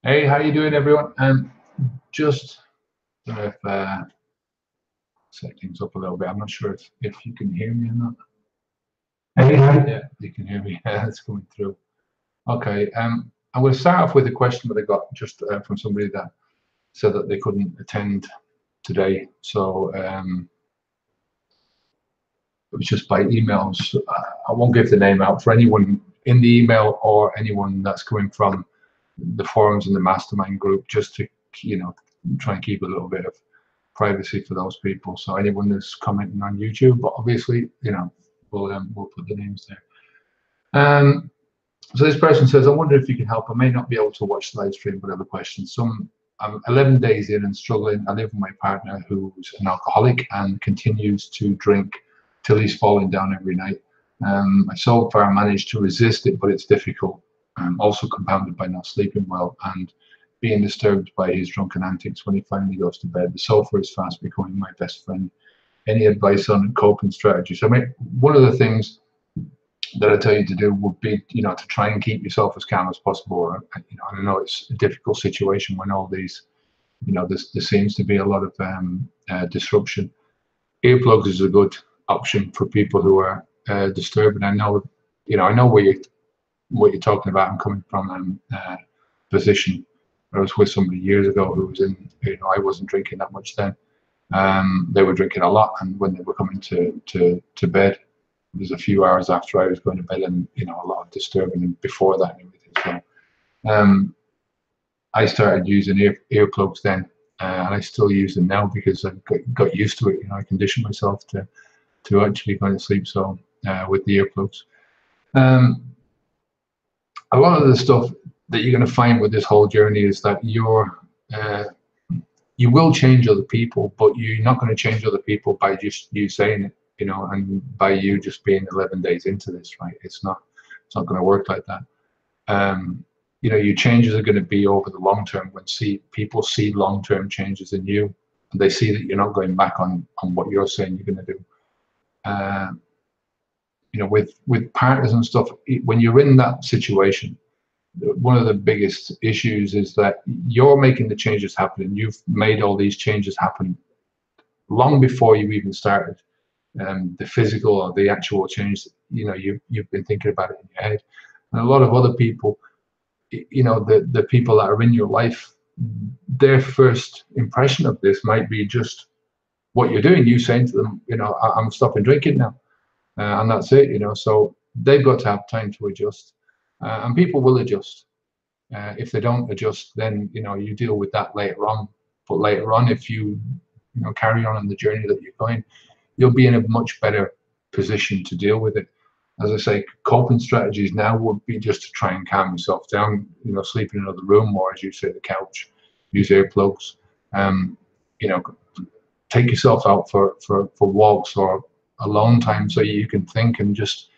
Hey, how you doing, everyone? Just if set things up a little bit. I'm not sure if you can hear me or not. Hey, yeah, you can hear me. It's coming through. Okay. I'm going to start off with a question that I got just from somebody that said that they couldn't attend today. So it was just by emails. I won't give the name out for anyone in the email or anyone that's coming from the forums and the mastermind group, just to try and keep a little bit of privacy for those people. So anyone that's commenting on YouTube, but obviously, we'll put the names there. So this person says, I wonder if you can help. I may not be able to watch the live stream, but I have a question. I'm 11 days in and struggling. I live with my partner who's an alcoholic and continues to drink till he's falling down every night. I so far managed to resist it, but it's difficult. Also compounded by not sleeping well and being disturbed by his drunken antics when he finally goes to bed. The sofa is fast becoming my best friend. Any advice on coping strategies? I mean, one of the things that I tell you to do would be, to try and keep yourself as calm as possible. I know it's a difficult situation when all these, there seems to be a lot of disruption. Earplugs is a good option for people who are disturbed. And I know what you're talking about. I'm coming from a position. I was with somebody years ago who was in, I wasn't drinking that much then. They were drinking a lot, and when they were coming to bed, it was a few hours after I was going to bed, and a lot of disturbing and before that and everything. So I started using earplugs then, and I still use them now because I got used to it. I conditioned myself to actually going to sleep. So with the earplugs, a lot of the stuff that you're going to find with this whole journey is that you will change other people, but you're not going to change other people by just you saying it, and by you just being 11 days into this, right? It's not going to work like that. Your changes are going to be over the long term when people see long-term changes in you, and they see that you're not going back on what you're saying you're going to do. With partners and stuff, when you're in that situation, one of the biggest issues is that you're making the changes happen, and you've made all these changes happen long before you even started. The physical or the actual change, you've been thinking about it in your head. And a lot of other people, the people that are in your life, their first impression of this might be just what you're doing. You saying to them, I'm stopping drinking now, and that's it. So they've got to have time to adjust, and people will adjust. If they don't adjust, then you deal with that later on. But later on, if you carry on the journey that you're going, you'll be in a much better position to deal with it. As I say, coping strategies now would be just to try and calm yourself down. Sleep in another room, or as you say, the couch. Use earplugs. Take yourself out for walks or alone time so you can think and just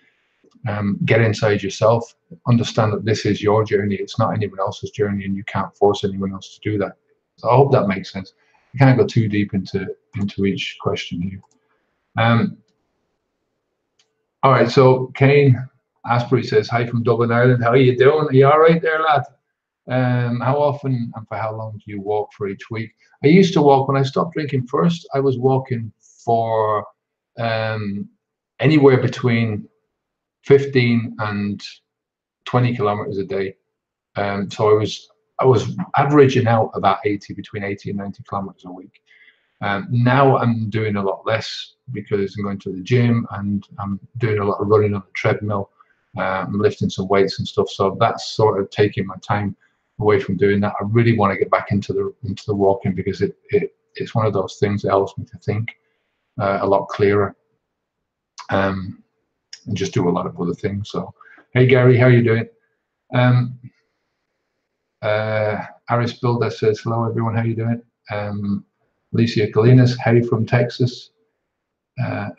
get inside yourself. Understand that this is your journey. It's not anyone else's journey, and you can't force anyone else to do that. So I hope that makes sense. You can't go too deep into each question here. All right, so Kane Asprey says, hi from Dublin, Ireland. How are you doing? Are you all right there, lad? How often and for how long do you walk for each week? I used to walk when I stopped drinking first. I was walking for anywhere between 15 and 20 kilometers a day. So I was averaging out about between 80 and 90 kilometers a week. Now I'm doing a lot less because I'm going to the gym and I'm doing a lot of running on the treadmill. I'm lifting some weights and stuff. So that's sort of taking my time away from doing that. I really want to get back into the walking because it's one of those things that helps me to think a lot clearer and just do a lot of other things. So, hey Gary, how are you doing? Aris Builder says, hello everyone, how are you doing? Alicia Galinas, hey from Texas.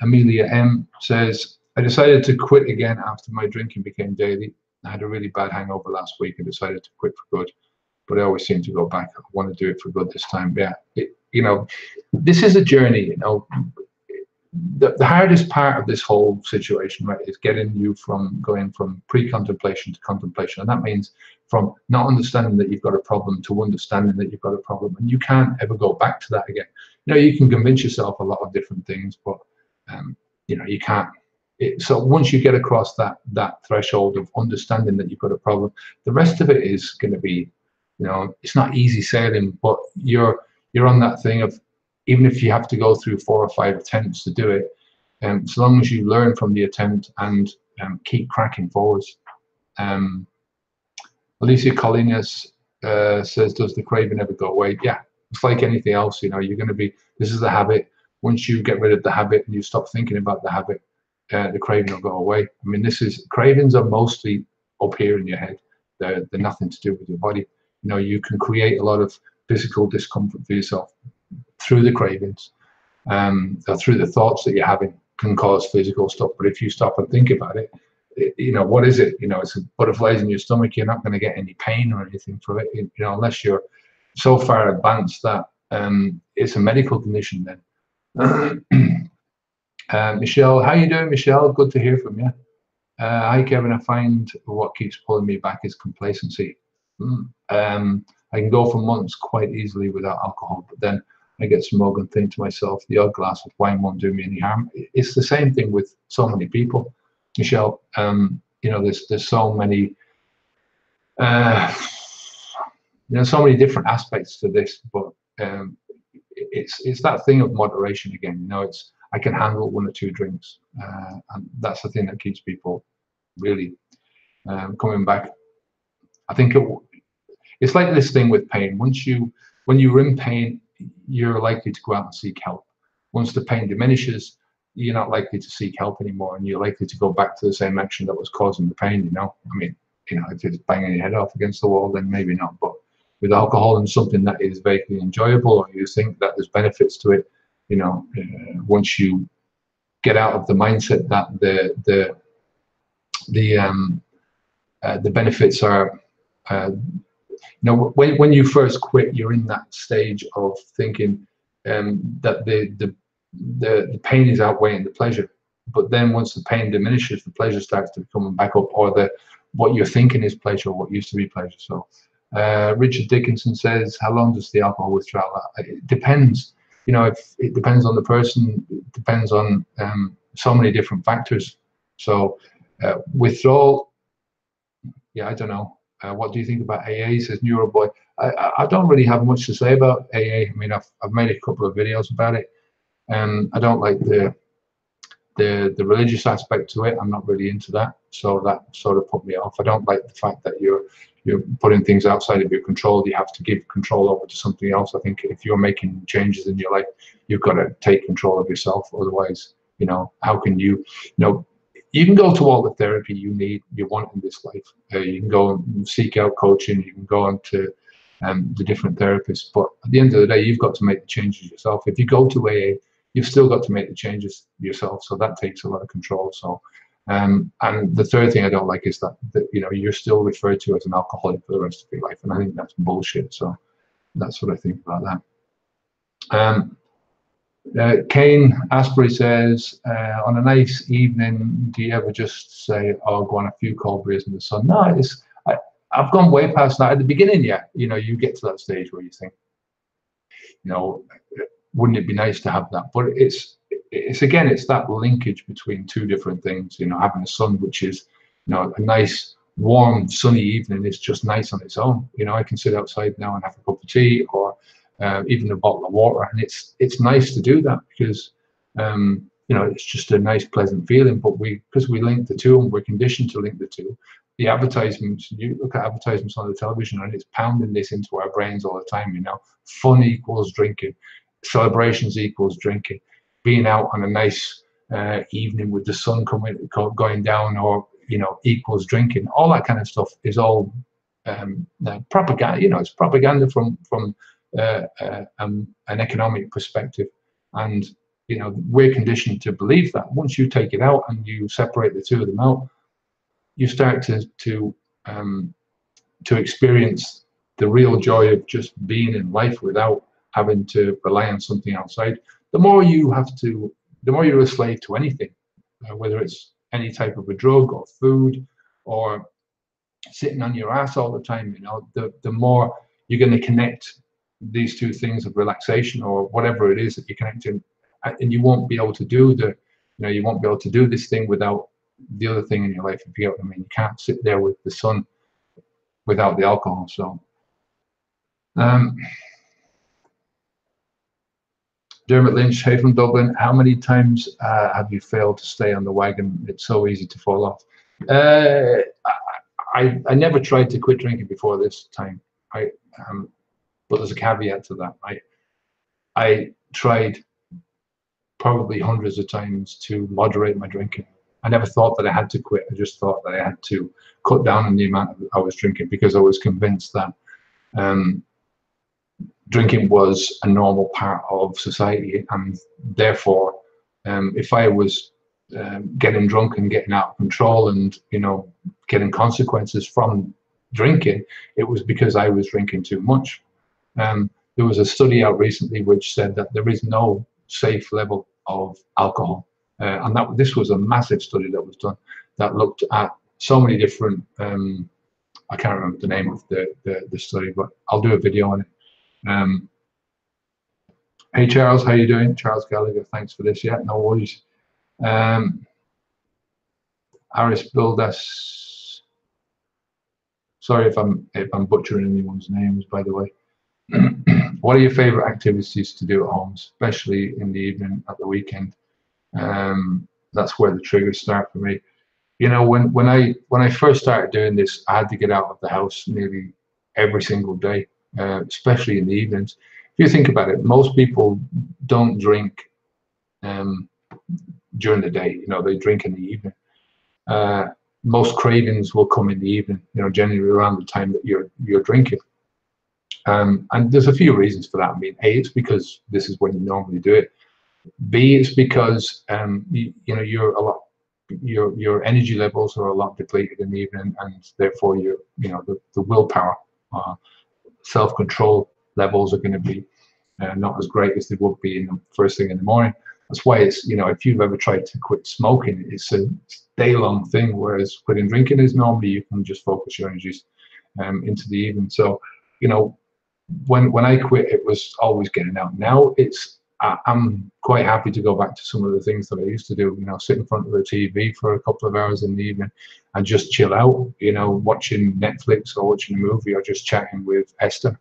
Amelia M says, I decided to quit again after my drinking became daily. I had a really bad hangover last week and decided to quit for good, but I always seem to go back. I want to do it for good this time. Yeah, this is a journey, the hardest part of this whole situation, right, is getting you from going from pre-contemplation to contemplation. And that means from not understanding that you've got a problem to understanding that you've got a problem. And you can't ever go back to that again. You know, you can convince yourself a lot of different things, but you know, you can't. So once you get across that threshold of understanding that you've got a problem, the rest of it is going to be, you know, it's not easy sailing, but you're on that thing of, even if you have to go through 4 or 5 attempts to do it, so long as you learn from the attempt and keep cracking forwards. Alicia Collinas says, does the craving ever go away? Yeah, it's like anything else, you know, you're going to be, this is the habit. Once you get rid of the habit and you stop thinking about the habit, the craving will go away. I mean, cravings are mostly up here in your head. They're nothing to do with your body. You know, you can create a lot of physical discomfort for yourself through the cravings, or through the thoughts that you're having can cause physical stuff. But if you stop and think about it, you know, what is it? You know, it's butterflies in your stomach. You're not going to get any pain or anything from it, you know, unless you're so far advanced that it's a medical condition then. Michelle, how you doing, Michelle? Good to hear from you. Hi, Kevin. I find what keeps pulling me back is complacency. I can go for months quite easily without alcohol, but then I get smug and think to myself, the odd glass of wine won't do me any harm. It's the same thing with so many people, Michelle. You know, there's so many, you know, so many different aspects to this, but it's that thing of moderation again. You know, it's, I can handle 1 or 2 drinks, and that's the thing that keeps people really coming back. I think it's like this thing with pain. When you're in pain, you're likely to go out and seek help. Once the pain diminishes, you're not likely to seek help anymore, and you're likely to go back to the same action that was causing the pain. You know, I mean, you know, if it's banging your head off against the wall, then maybe not. But with alcohol and something that is vaguely enjoyable, or you think that there's benefits to it, you know, once you get out of the mindset that the benefits are, you know, when you first quit, you're in that stage of thinking that the pain is outweighing the pleasure. But then once the pain diminishes, the pleasure starts to come back up, or what you're thinking is pleasure, or what used to be pleasure. So Richard Dickinson says, how long does the alcohol withdrawal last? It depends. You know, it depends on the person. It depends on so many different factors. So withdrawal, yeah, I don't know. What do you think about AA? Says Neuroboy. I don't really have much to say about AA. I mean, I've made a couple of videos about it. I don't like the religious aspect to it. I'm not really into that, so that sort of put me off. I don't like the fact that you're putting things outside of your control. You have to give control over to something else. I think if you're making changes in your life, you've got to take control of yourself. Otherwise, you know, how can you know, you can go to all the therapy you want in this life. You can go and seek out coaching. You can go on to the different therapists. But at the end of the day, you've got to make the changes yourself. If you go to AA, you've still got to make the changes yourself. So that takes a lot of control. So, and the third thing I don't like is that you know, you're still referred to as an alcoholic for the rest of your life, and I think that's bullshit. So that's what I think about that. Kane Asprey says, on a nice evening, do you ever just say, oh, go on a few cold beers in the sun? No, I've gone way past that. At the beginning, yeah, you know, you get to that stage where you think, you know, wouldn't it be nice to have that? But it's again, it's that linkage between 2 different things. You know, having the sun, which is, you know, a nice warm sunny evening, is just nice on its own. You know, I can sit outside now and have a cup of tea, or even a bottle of water, and it's nice to do that because you know, it's just a nice pleasant feeling. But because we link the 2 and we're conditioned to link the 2, the advertisements, you look at advertisements on the television and it's pounding this into our brains all the time. You know, fun equals drinking, celebrations equals drinking, being out on a nice evening with the sun going down, or, you know, equals drinking. All that kind of stuff is all propaganda. You know, it's propaganda from an economic perspective, and you know, we're conditioned to believe that. Once you take it out and you separate the 2 of them out, you start to experience the real joy of just being in life without having to rely on something outside. The more you have to the more you're a slave to anything, whether it's any type of a drug or food or sitting on your ass all the time, the more you're going to connect these two things of relaxation or whatever it is that you're connecting, and you won't be able to do you won't be able to do this thing without the other thing in your life, if you get what I mean. You can't sit there with the sun without the alcohol. So Dermot Lynch, hey from Dublin, how many times have you failed to stay on the wagon? It's so easy to fall off. I never tried to quit drinking before this time. But there's a caveat to that. I tried probably hundreds of times to moderate my drinking. I never thought that I had to quit. I just thought that I had to cut down on the amount I was drinking, because I was convinced that drinking was a normal part of society, and therefore, if I was getting drunk and getting out of control and getting consequences from drinking, it was because I was drinking too much. There was a study out recently which said that there is no safe level of alcohol, and this was a massive study that was done that looked at so many different. I can't remember the name of the study, but I'll do a video on it. Hey Charles, how you doing? Charles Gallagher, thanks for this. Yeah, no worries. Aris Bildas. Sorry if I'm butchering anyone's names, by the way. What are your favorite activities to do at home, especially in the evening, at the weekend? That's where the triggers start for me. When I first started doing this, I had to get out of the house nearly every single day, especially in the evenings. If you think about it, most people don't drink during the day. They drink in the evening. Most cravings will come in the evening. Generally around the time that you're drinking. And there's a few reasons for that. I mean, A, it's because this is when you normally do it. B, it's because your energy levels are a lot depleted in the evening, and therefore the willpower, self-control levels are going to be not as great as they would be in the first thing in the morning. That's why it's if you've ever tried to quit smoking, it's a day-long thing, whereas quitting drinking is normally you can just focus your energies into the evening. So when I quit, it was always getting out. Now I'm quite happy to go back to some of the things that I used to do. Sit in front of the TV for a couple of hours in the evening and just chill out. Watching Netflix or watching a movie or just chatting with Esther.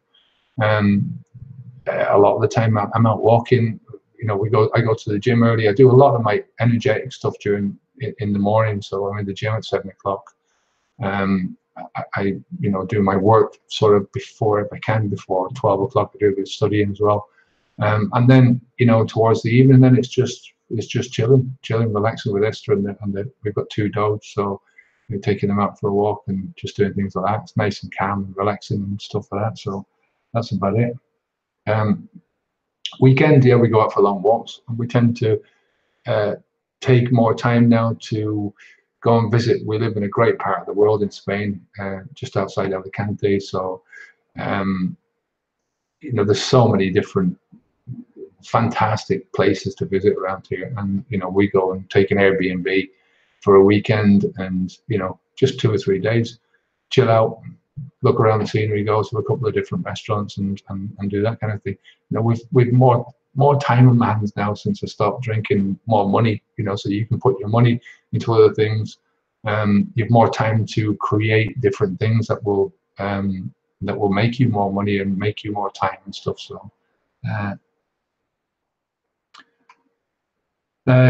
A lot of the time I'm out walking. I go to the gym early. I do a lot of my energetic stuff in the morning. So I'm in the gym at 7 o'clock. I do my work sort of before 12 o'clock. I do a bit of studying as well. And then towards the evening, then it's just chilling, relaxing with Esther, and we've got 2 dogs, so taking them out for a walk and just doing things like that. It's nice and calm and relaxing and stuff like that. So that's about it. Weekend, we go out for long walks, and we tend to take more time now to go and visit. We live in a great part of the world in Spain, just outside Alicante. So there's so many different fantastic places to visit around here, and we go and take an Airbnb for a weekend, and just 2 or 3 days, chill out, look around the scenery, go to a couple of different restaurants and do that kind of thing. With more time on my hands now since I stopped drinking, more money, so you can put your money into other things. You have more time to create different things that will make you more money and make you more time and stuff. So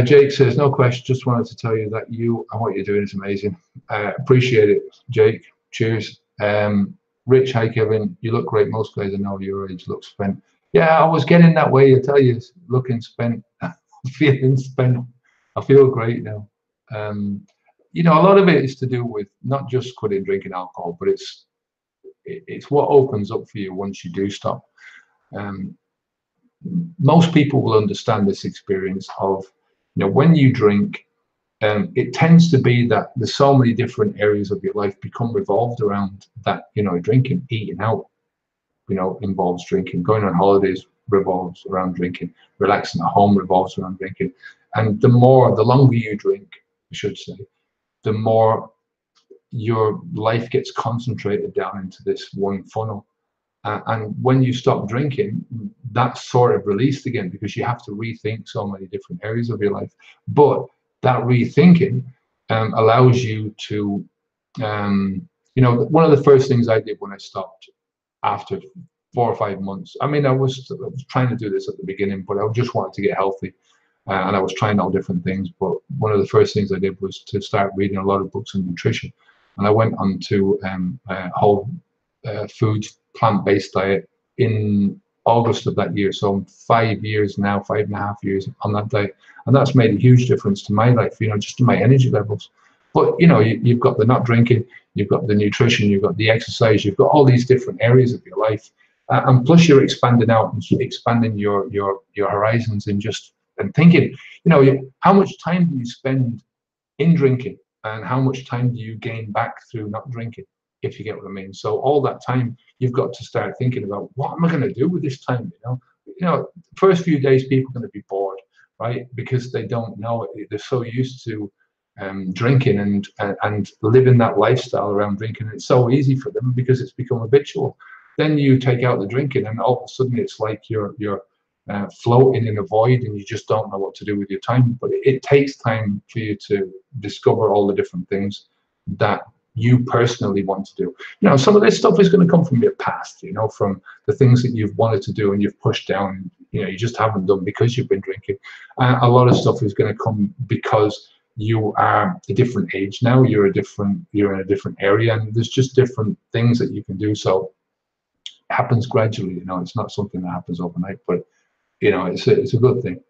Jake says, no question, just wanted to tell you that you and what you're doing is amazing. Appreciate it, Jake. Cheers. Rich, hi Kevin, you look great. Most guys I know your age look spent. Yeah, I was getting that way, I tell you, looking spent, feeling spent. I feel great now. A lot of it is to do with not just quitting drinking alcohol, but it's what opens up for you once you do stop. Most people will understand this experience of, when you drink, it tends to be that there's so many different areas of your life become revolved around that. Drinking, eating out, involves drinking. Going on holidays revolves around drinking. Relaxing at home revolves around drinking. And the longer you drink, I should say, the more your life gets concentrated down into this one funnel. And when you stop drinking, that's sort of released again, because you have to rethink so many different areas of your life. But that rethinking allows you to, one of the first things I did when I stopped after 4 or 5 months, I mean, I was trying to do this at the beginning, but I just wanted to get healthy. And I was trying all different things. But one of the first things I did was to start reading a lot of books on nutrition. And I went on to whole food, plant-based diet in August of that year. So I'm 5 years now, 5.5 years on that diet. And that's made a huge difference to my life, just to my energy levels. But, you've got the not drinking, you've got the nutrition, you've got the exercise, you've got all these different areas of your life. And plus you're expanding out and expanding your horizons and thinking, how much time do you spend in drinking and how much time do you gain back through not drinking, if you get what I mean. So all that time you've got to start thinking about, what am I going to do with this time? First few days people are going to be bored, right? Because they don't know it. They're so used to drinking and living that lifestyle around drinking. It's so easy for them because it's become habitual. Then you take out the drinking and all of a sudden it's like you're floating in a void and you just don't know what to do with your time. But it takes time for you to discover all the different things that you personally want to do. Some of this stuff is going to come from your past, from the things that you've wanted to do and you've pushed down, you just haven't done because you've been drinking. A lot of stuff is going to come because you are a different age now, you're in a different area, and there's just different things that you can do. So it happens gradually, it's not something that happens overnight, but it's a good thing.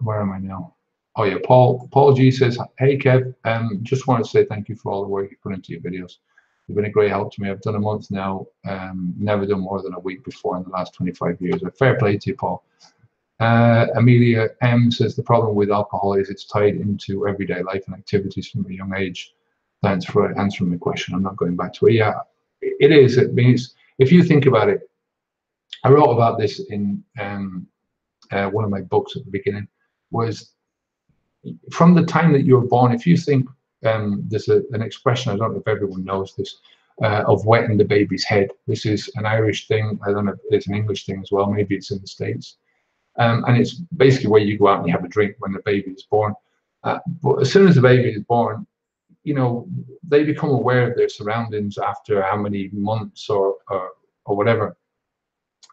Where am I now? Oh yeah, Paul G says, hey Kev, just want to say thank you for all the work you put into your videos. You've been a great help to me. I've done a month now, never done more than a week before in the last 25 years. Fair play to you, Paul. Amelia M says, the problem with alcohol is it's tied into everyday life and activities from a young age. Thanks for answering the question. I'm not going back to it. Yeah, it is. It means, if you think about it, I wrote about this in one of my books at the beginning, was from the time that you were born. If you think, there's an expression, I don't know if everyone knows this, of wetting the baby's head. This is an Irish thing. I don't know if it's an English thing as well. Maybe it's in the States. And it's basically where you go out and you have a drink when the baby is born. But as soon as the baby is born, they become aware of their surroundings after how many months or whatever.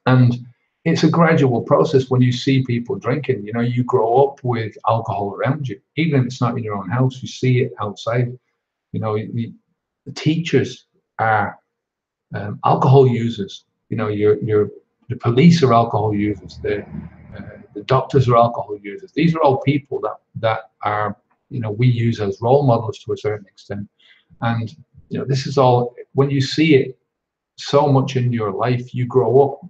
And it's a gradual process. When you see people drinking, you grow up with alcohol around you, even if it's not in your own house. You see it outside. The teachers are alcohol users. The police are alcohol users. The doctors are alcohol users. These are all people that are, we use as role models to a certain extent. And this is all, when you see it so much in your life, you grow up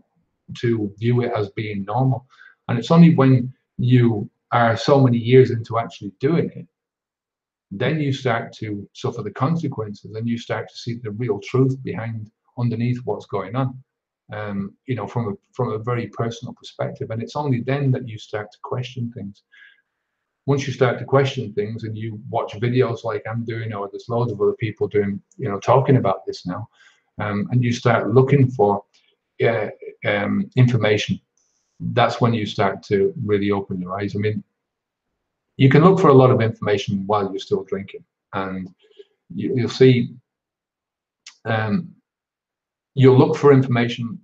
to view it as being normal. And it's only when you are so many years into actually doing it, then you start to suffer the consequences, and you start to see the real truth underneath what's going on, from a very personal perspective. And it's only then that you start to question things. Once you start to question things and you watch videos like I'm doing, or there's loads of other people doing, talking about this now, and you start looking for information, that's when you start to really open your eyes. I mean, you can look for a lot of information while you're still drinking, and you'll see, you'll look for information,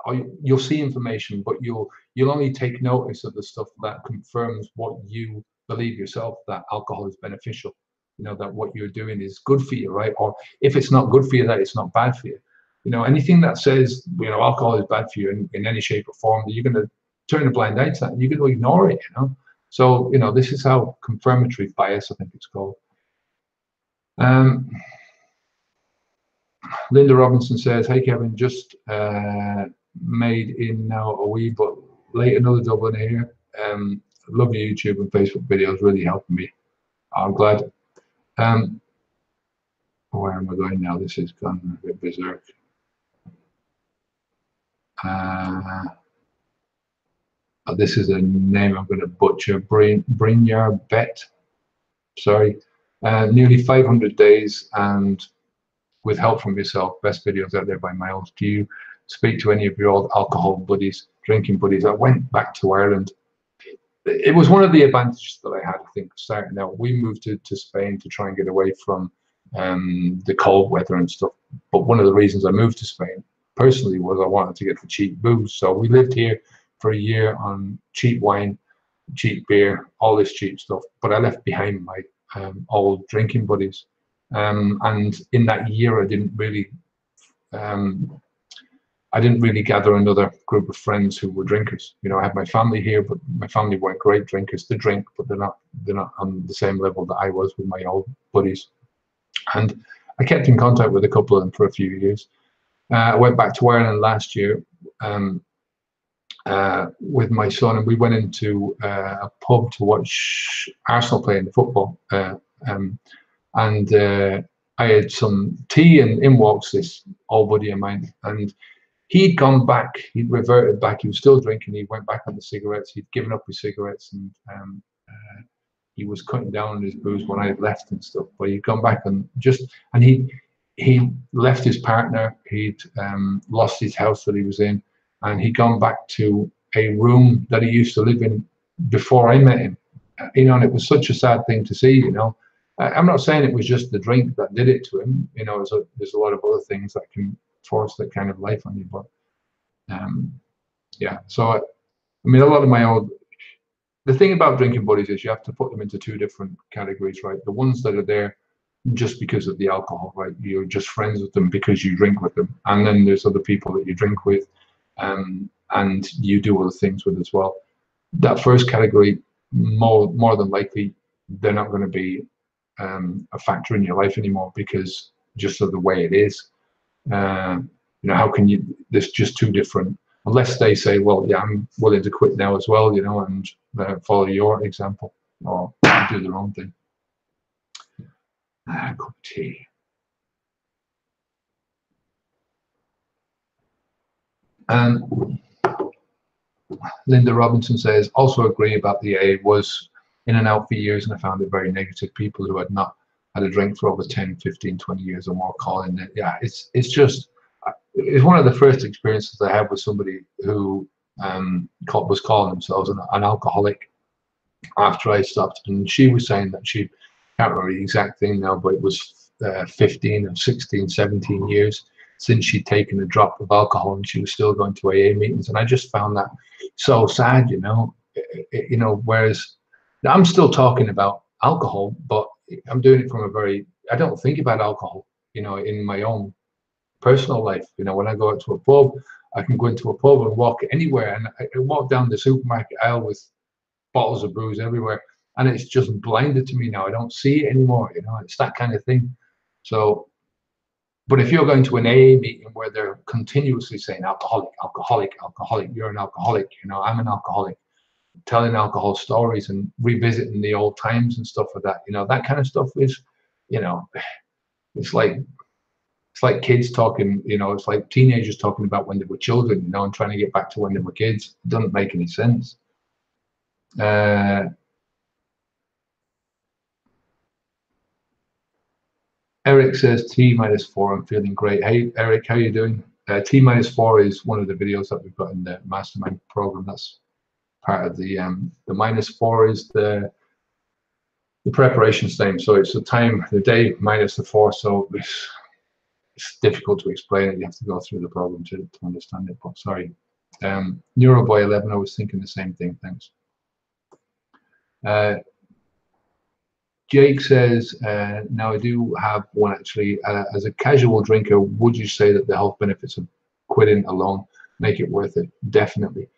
or you'll see information, but you'll only take notice of the stuff that confirms what you believe yourself, that alcohol is beneficial, that what you're doing is good for you, right? Or if it's not good for you, that it's not bad for you. Anything that says, alcohol is bad for you in any shape or form, you're going to turn a blind eye to that, and you're going to ignore it, So, this is how confirmatory bias, I think it's called. Linda Robinson says, hey Kevin, just made in now a wee but late, another Dublin here. Love your YouTube and Facebook videos, really helping me. I'm glad. Where am I going now? This has gone a bit berserk. This is a name I'm going to butcher. Brynjar Bet. Sorry. Nearly 500 days and with help from yourself. Best videos out there by miles. Do you speak to any of your old alcohol buddies, drinking buddies? I went back to Ireland. It was one of the advantages that I had, I think, starting out. We moved to Spain to try and get away from the cold weather and stuff. But one of the reasons I moved to Spain personally was I wanted to get the cheap booze. So we lived here for a year on cheap wine, cheap beer, all this cheap stuff. But I left behind my old drinking buddies. And in that year, I didn't really gather another group of friends who were drinkers. You know, I had my family here, but my family weren't great drinkers. They drink, but they're not on the same level that I was with my old buddies. And I kept in contact with a couple of them for a few years. I went back to Ireland last year with my son, and we went into a pub to watch Arsenal play in the football. And I had some tea, and in walks this old buddy of mine, and he'd gone back, he'd reverted back, he was still drinking, he went back on the cigarettes, he'd given up his cigarettes, and he was cutting down on his booze when I had left and stuff, but he'd gone back and he left his partner, he'd lost his house that he was in, and he'd gone back to a room that he used to live in before I met him. You know, and it was such a sad thing to see, you know. I'm not saying it was just the drink that did it to him, you know, there's a lot of other things that can force that kind of life on you, but yeah, so I mean, a lot of the thing about drinking buddies is you have to put them into two different categories, right? The ones that are there just because of the alcohol, right? You're just friends with them because you drink with them, and then there's other people that you drink with and you do other things with as well. That first category, more than likely, they're not going to be a factor in your life anymore because just of the way it is. You know, how can you, there's just two different, unless they say, well, yeah, I'm willing to quit now as well, you know, and follow your example or do their own thing. Cup of tea. And Linda Robinson says, also agree about the AA, was in and out for years and I found it very negative. People who had not had a drink for over 10, 15, 20 years or more calling it. Yeah, it's one of the first experiences I had with somebody who was calling themselves an alcoholic after I stopped. And she was saying that she can't remember the exact thing now, but it was 15 or 16, 17 years since she'd taken a drop of alcohol and she was still going to AA meetings. And I just found that so sad, you know, whereas I'm still talking about alcohol, but I'm doing it from I don't think about alcohol, you know, in my own personal life. You know, when I go out to a pub, I can go into a pub and walk anywhere, and I walk down the supermarket aisle with bottles of booze everywhere, and it's just blinded to me now. I don't see it anymore, you know, it's that kind of thing. So, but if you're going to an AA meeting where they're continuously saying alcoholic, alcoholic, alcoholic, you're an alcoholic, you know, I'm an alcoholic, telling alcohol stories and revisiting the old times and stuff like that, you know, that kind of stuff is, you know, it's like kids talking, you know, it's like teenagers talking about when they were children, you know, and trying to get back to when they were kids. It doesn't make any sense. Eric says T-4, I'm feeling great. Hey Eric, how are you doing? T-4 is one of the videos that we've got in the mastermind program. That's part of the -4 is the preparation time. So it's the day minus the 4. So it's difficult to explain it. You have to go through the program to understand it. But sorry, Neuroboy 11. I was thinking the same thing. Thanks. Jake says, now I do have one actually. As a casual drinker, would you say that the health benefits of quitting alone make it worth it? Definitely.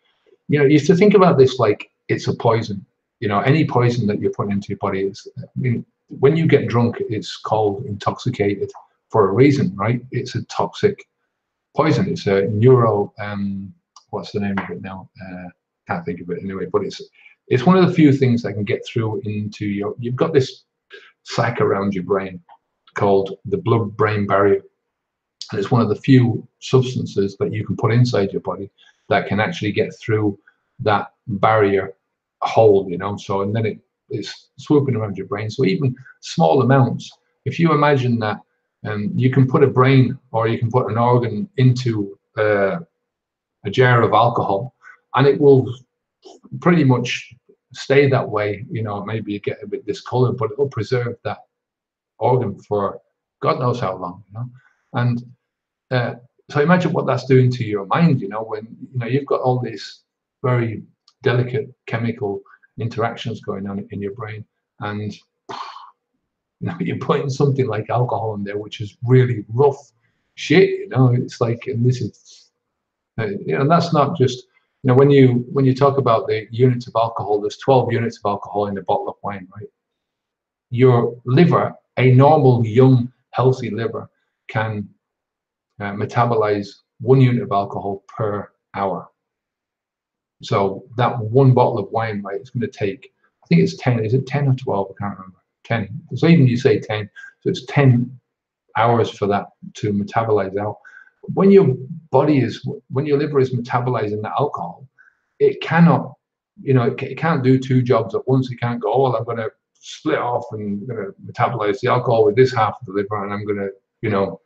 You know, you have to think about this like it's a poison. You know, any poison that you're putting into your body is, I mean, when you get drunk, it's called intoxicated for a reason, right? It's a toxic poison. It's a what's the name of it now? Can't think of it anyway, but it's one of the few things that can get through into you've got this sac around your brain called the blood-brain barrier. And it's one of the few substances that you can put inside your body that can actually get through that barrier hole, you know. So, and then it's swooping around your brain. So even small amounts, if you imagine that you can put a brain or you can put an organ into a jar of alcohol, and it will pretty much stay that way, you know. Maybe you get a bit discolored, but it will preserve that organ for God knows how long, you know. And so imagine what that's doing to your mind, you know, when you know you've got all these very delicate chemical interactions going on in your brain, and you know, you're putting something like alcohol in there, which is really rough shit, you know. It's like, and this is, you know, and that's not just, you know, when you talk about the units of alcohol, there's 12 units of alcohol in a bottle of wine, right? Your liver, a normal, young, healthy liver, can metabolize 1 unit of alcohol per hour. So that one bottle of wine, right, it's going to take, I think it's 10, is it 10 or 12? I can't remember. 10. So even you say 10, so it's 10 hours for that to metabolize out. When your liver is metabolizing the alcohol, it cannot, you know, it can't do two jobs at once. It can't go, oh, well, I'm going to split off and I'm going to metabolize the alcohol with this half of the liver, and I'm going to, you know,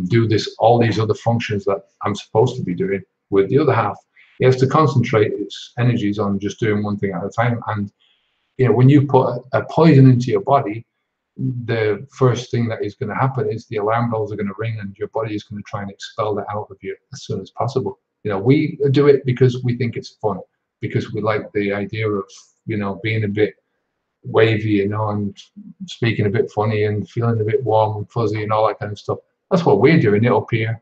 do all these other functions that I'm supposed to be doing with the other half. It has to concentrate its energies on just doing one thing at a time. And you know, when you put a poison into your body, the first thing that is going to happen is the alarm bells are going to ring, and your body is going to try and expel that out of you as soon as possible. You know, we do it because we think it's fun, because we like the idea of, you know, being a bit wavy, you know, and speaking a bit funny and feeling a bit warm and fuzzy and all that kind of stuff. That's what we're doing it up here.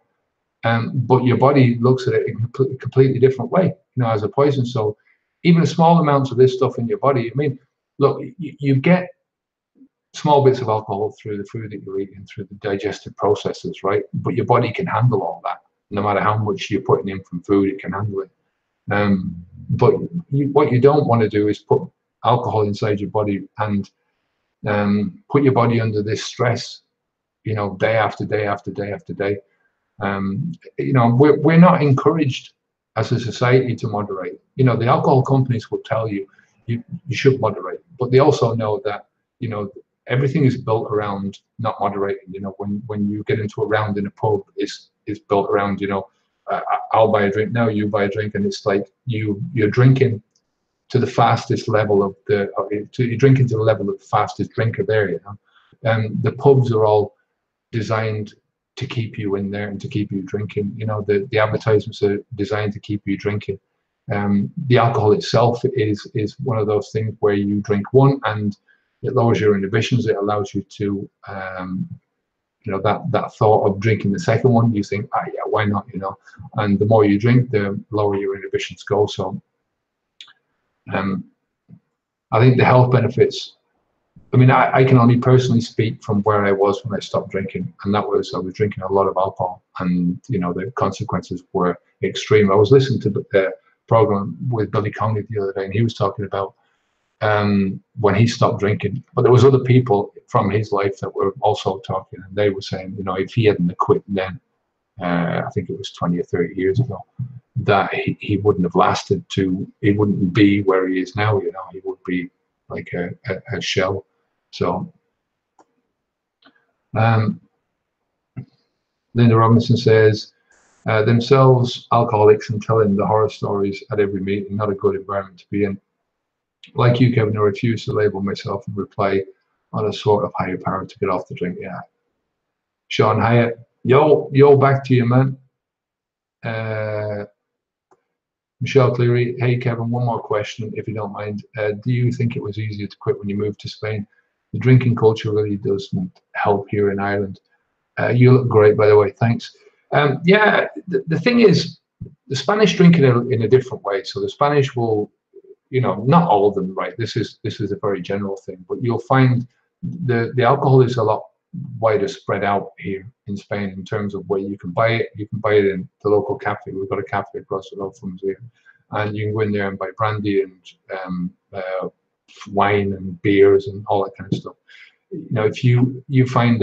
But your body looks at it in a completely different way, you know, as a poison. So even small amounts of this stuff in your body, I mean, look, you get small bits of alcohol through the food that you're eating, through the digestive processes, right? But your body can handle all that. No matter how much you're putting in from food, it can handle it. But what you don't want to do is put alcohol inside your body and put your body under this stress, you know, day after day after day after day. You know, we're not encouraged as a society to moderate. You know, the alcohol companies will tell you you should moderate, but they also know that, you know, everything is built around not moderating. You know, when you get into a round in a pub, it's built around, you know, I'll buy a drink now, you buy a drink, and it's like you're drinking to the fastest level of you're drinking to the level of the fastest drinker there, you know. The pubs are all designed to keep you in there and to keep you drinking. You know, the advertisements are designed to keep you drinking. The alcohol itself is one of those things where you drink one and it lowers your inhibitions. It allows you to, you know, that thought of drinking the second one, you think, ah, yeah, why not, you know? And the more you drink, the lower your inhibitions go. So I think the health benefits, I mean, I can only personally speak from where I was when I stopped drinking, and that was I was drinking a lot of alcohol, and you know the consequences were extreme. I was listening to the program with Billy Conley the other day, and he was talking about when he stopped drinking. But there was other people from his life that were also talking, and they were saying, you know, if he hadn't quit then, I think it was 20 or 30 years ago, that he wouldn't have lasted he wouldn't be where he is now. You know, he would be like a shell. So, Linda Robinson says, themselves alcoholics and telling the horror stories at every meeting, not a good environment to be in. Like you, Kevin, I refuse to label myself and reply on a sort of higher power to get off the drink. Yeah. Sean Hyatt, yo, back to you, man. Michelle Cleary, hey Kevin, one more question, if you don't mind. Do you think it was easier to quit when you moved to Spain? The drinking culture really doesn't help here in Ireland. You look great, by the way, thanks. Yeah, the thing is, the Spanish drink in a different way. So the Spanish will, you know, not all of them, right? This is a very general thing, but you'll find the alcohol is a lot wider spread out here in Spain in terms of where you can buy it. You can buy it in the local cafe. We've got a cafe across the road from us here, and you can go in there and buy brandy and wine and beers and all that kind of stuff. You know, if you find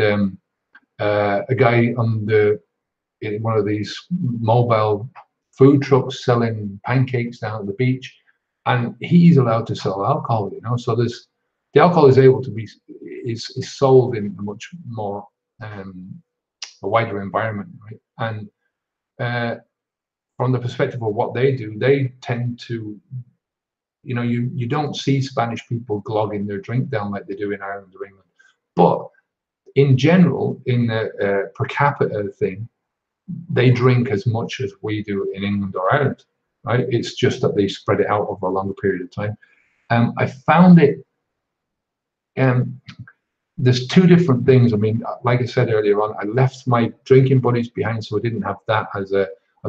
a guy in one of these mobile food trucks selling pancakes down at the beach, and he's allowed to sell alcohol. So the alcohol is able to be is sold in a much more a wider environment, right? And from the perspective of what they do, they tend to, you don't see Spanish people glogging their drink down like they do in Ireland or England. But in general, in the per capita thing, they drink as much as we do in England or Ireland, right? It's just that they spread it out over a longer period of time. I found it, there's two different things. I mean, like I said earlier on, I left my drinking buddies behind, so I didn't have that as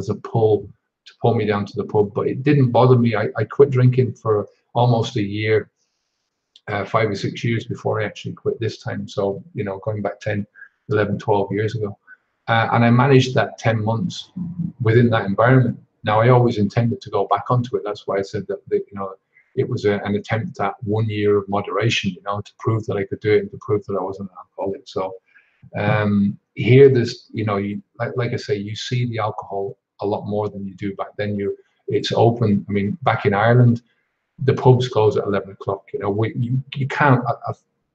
a pull to pull me down to the pub, but it didn't bother me. I quit drinking for almost a year, 5 or 6 years before I actually quit this time. So, going back 10, 11, 12 years ago. And I managed that 10 months within that environment. Now, I always intended to go back onto it. That's why I said that it was an attempt at 1 year of moderation, to prove that I could do it and to prove that I wasn't an alcoholic. So here, like I say, you see the alcohol a lot more than you do back then. It's open. I mean, back in Ireland, the pubs close at 11 o'clock. You can't.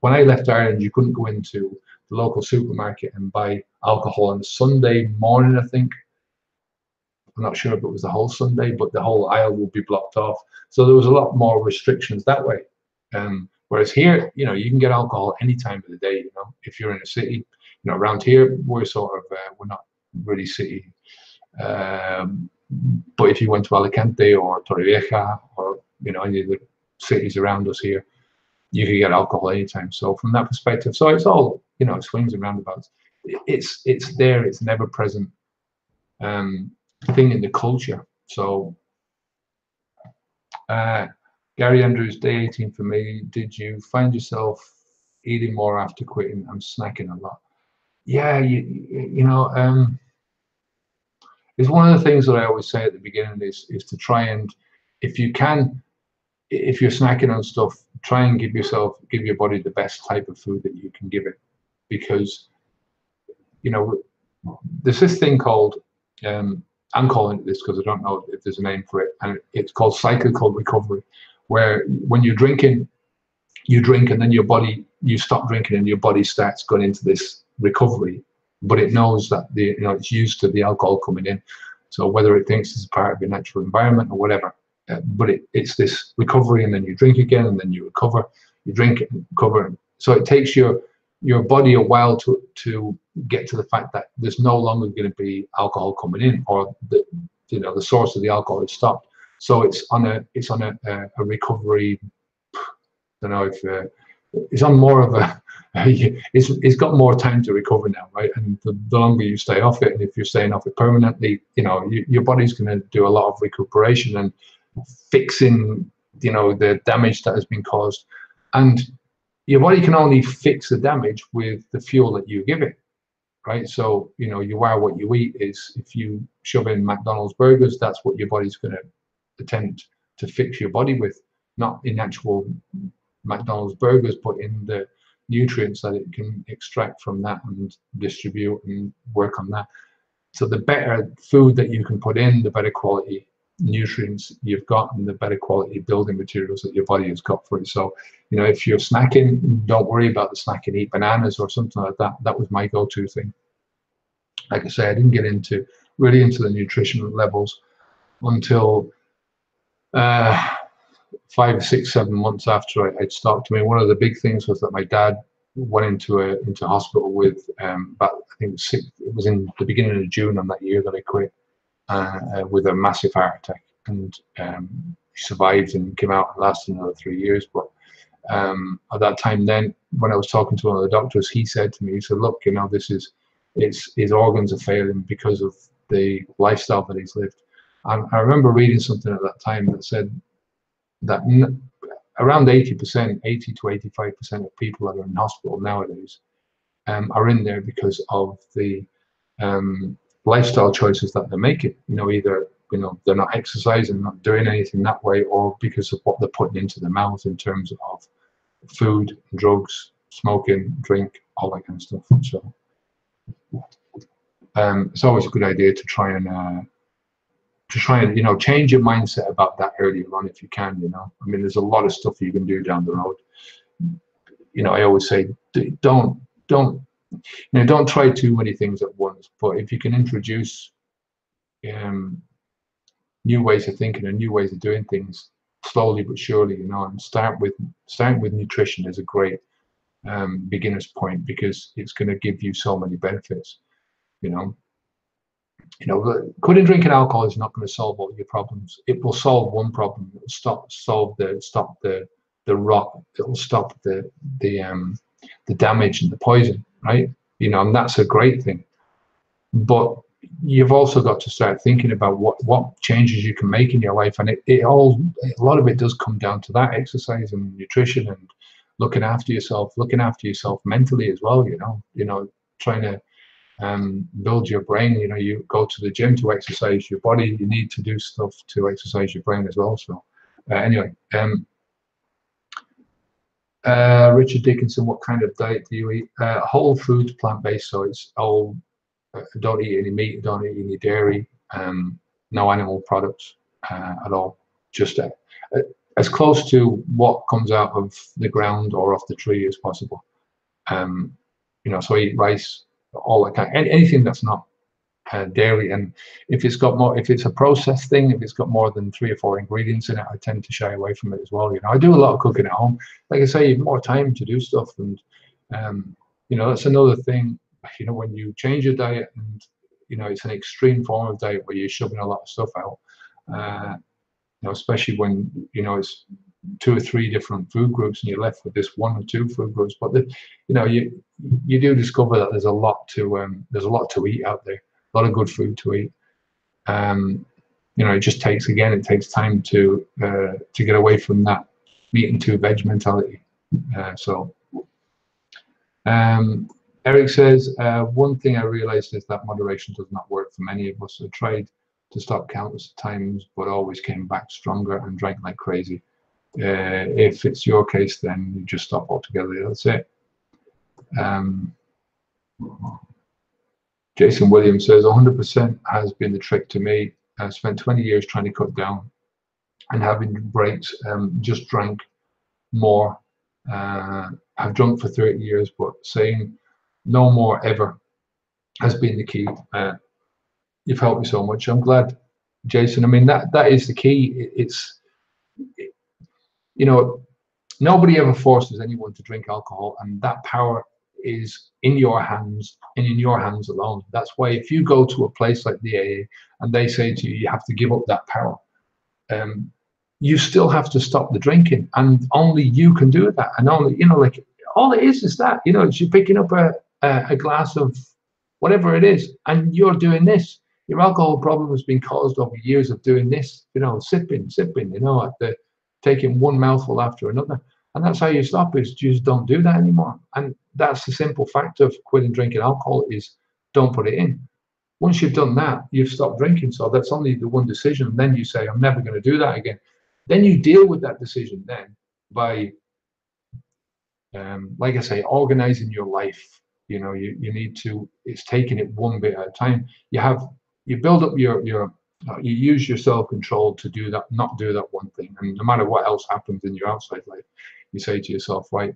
When I left Ireland, you couldn't go into the local supermarket and buy alcohol on Sunday morning, I think. I'm not sure if it was the whole Sunday, but the whole aisle would be blocked off. So there was a lot more restrictions that way. Whereas here, you can get alcohol any time of the day, if you're in a city. Around here, we're not really city. But if you went to Alicante or Torrevieja or, any of the cities around us here, you can get alcohol anytime. So from that perspective, so it's all, swings and roundabouts. It's there, it's never present thing in the culture. So Gary Andrews, day 18 for me. Did you find yourself eating more after quitting? I'm snacking a lot. Yeah, it's one of the things that I always say at the beginning is to try and, if you can, if you're snacking on stuff, try and give your body the best type of food that you can give it, because there's this thing called I'm calling it this because I don't know if there's a name for it, and it's called cyclical recovery, where when you're drinking, you drink and then you stop drinking and your body starts going into this recovery, but it knows that it's used to the alcohol coming in. So whether it thinks it's part of your natural environment or whatever, but it's this recovery, and then you drink again and then you recover, you drink it and recover. So it takes your body a while to get to the fact that there's no longer going to be alcohol coming in, or the source of the alcohol is stopped. So it's on a recovery. I don't know if it's on more of a it's got more time to recover now, right? And the longer you stay off it, and if you're staying off it permanently, your body's going to do a lot of recuperation and fixing the damage that has been caused. And your body can only fix the damage with the fuel that you give it, right? So you are what you eat. Is if you shove in McDonald's burgers, that's what your body's going to attempt to fix your body with, not in actual McDonald's burgers, but in the nutrients that it can extract from that and distribute and work on that. So the better food that you can put in, the better quality nutrients you've got and the better quality building materials that your body has got for it. So if you're snacking, don't worry about the snacking. Eat bananas or something like that. That was my go-to thing. Like I say, I didn't get really into the nutrition levels until 5, 6, 7 months after I'd stopped. I mean, one of the big things was that my dad went into hospital with about, I think it was in the beginning of June on that year that I quit, with a massive heart attack, and he survived and came out and lasted another 3 years. But at that time, then when I was talking to one of the doctors, he said to me, he said, look, his organs are failing because of the lifestyle that he's lived. And I remember reading something at that time that said that around 80%, 80 to 85% of people that are in hospital nowadays are in there because of the lifestyle choices that they're making. Either they're not exercising, not doing anything that way, or because of what they're putting into their mouths in terms of food, drugs, smoking, drink, all that kind of stuff. So it's always a good idea to try and change your mindset about that earlier on if you can. I mean, there's a lot of stuff you can do down the road. I always say don't try too many things at once, but if you can introduce new ways of thinking and new ways of doing things slowly but surely, and start with nutrition is a great beginner's point, because it's going to give you so many benefits. Quitting drinking alcohol is not going to solve all your problems. It will solve one problem. It will stop the rot. It will stop the damage and the poison, right? And that's a great thing. But you've also got to start thinking about what changes you can make in your life, and a lot of it does come down to that: exercise and nutrition and looking after yourself mentally as well. Trying to build your brain. You go to the gym to exercise your body. You need to do stuff to exercise your brain as well. So anyway, Richard Dickinson, what kind of diet do you eat? Whole foods, plant-based. So it's all. Don't eat any meat, don't eat any dairy, no animal products at all. Just as close to what comes out of the ground or off the tree as possible. So I eat rice, all that kind, anything that's not dairy. And if it's a processed thing, if it's got more than 3 or 4 ingredients in it, I tend to shy away from it as well. I do a lot of cooking at home. Like I say, you have more time to do stuff, and that's another thing. When you change your diet, and it's an extreme form of diet where you're shoving a lot of stuff out, especially when it's 2 or 3 different food groups and you're left with this 1 or 2 food groups. But you do discover that there's a lot to eat out there, a lot of good food to eat. It just takes time to get away from that meat and 2 veg mentality. Eric says, one thing I realized is that moderation does not work for many of us. I tried to stop countless times, but always came back stronger and drank like crazy. If it's your case, then you just stop altogether. That's it. Jason Williams says, 100% has been the trick to me. I spent 20 years trying to cut down, and having breaks, just drank more. I've drunk for 30 years, but saying no more ever has been the key. You've helped me so much. I'm glad, Jason. I mean, that is the key. Nobody ever forces anyone to drink alcohol, and that power is in your hands and in your hands alone. That's why if you go to a place like the AA and they say to you, you have to give up that power, you still have to stop the drinking, and only you can do that. And only, all it is that, it's you picking up a glass of whatever it is, and you're doing this. Your alcohol problem has been caused over years of doing this, sipping, taking one mouthful after another. And that's how you stop, is just don't do that anymore. And that's the simple fact of quitting drinking alcohol, is don't put it in. Once you've done that, you've stopped drinking. So that's only the one decision. Then you say, I'm never going to do that again. Then you deal with that decision then by, like I say, organizing your life. You need to, it's taking it one bit at a time. You build up you use your self-control to do that, not do that one thing. And no matter what else happens in your outside life, you say to yourself, right,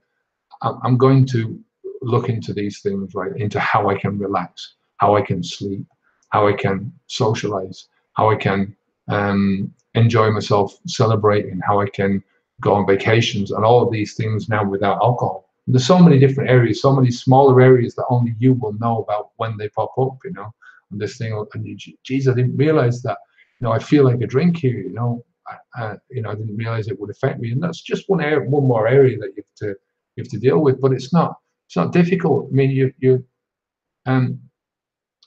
I'm going to look into these things, right, into how I can relax, how I can sleep, how I can socialize, how I can enjoy myself, celebrating, how I can go on vacations, and all of these things now without alcohol. There's so many different areas, so many smaller areas that only you will know about when they pop up, and this thing, and geez, I didn't realize that, I feel like a drink here, I didn't realize it would affect me. And that's just one more area that you have to deal with, but it's not difficult. I mean,